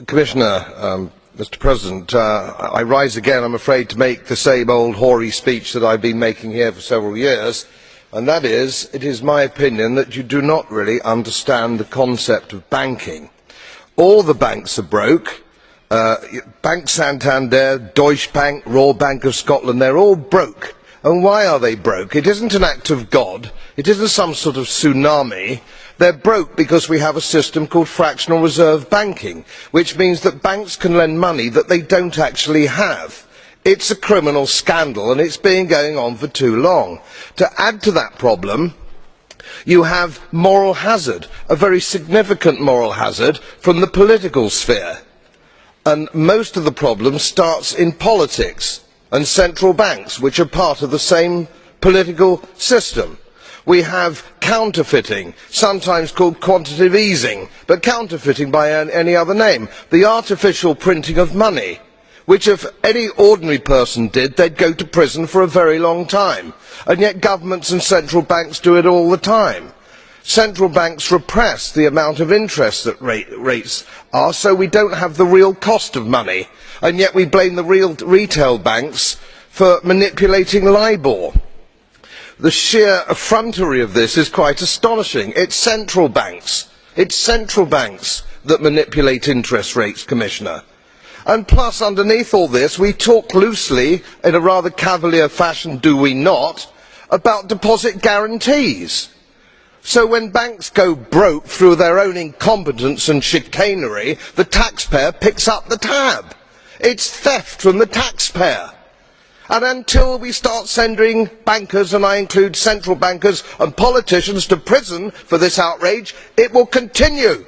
Commissioner, Mr. President, I rise again, I'm afraid, to make the same old hoary speech that I've been making here for several years, and that is, it is my opinion that you do not really understand the concept of banking. All the banks are broke. Bank Santander, Deutsche Bank, Royal Bank of Scotland, they're all broke. And why are they broke? It isn't an act of God. It isn't some sort of tsunami. They're broke because we have a system called fractional reserve banking, which means that banks can lend money that they don't actually have. It's a criminal scandal, and it's been going on for too long. To add to that problem, you have moral hazard, a very significant moral hazard from the political sphere. And most of the problem starts in politics and central banks, which are part of the same political system. We have counterfeiting, sometimes called quantitative easing, but counterfeiting by any other name. The artificial printing of money, which if any ordinary person did, they'd go to prison for a very long time. And yet governments and central banks do it all the time. Central banks repress the amount of interest that rates are, so we don't have the real cost of money. And yet we blame the retail banks for manipulating LIBOR. The sheer effrontery of this is quite astonishing. It's central banks that manipulate interest rates, Commissioner. And plus, underneath all this, we talk loosely, in a rather cavalier fashion, do we not, about deposit guarantees. So when banks go broke through their own incompetence and chicanery, the taxpayer picks up the tab. It's theft from the taxpayer. And until we start sending bankers, and I include central bankers and politicians, to prison for this outrage, it will continue.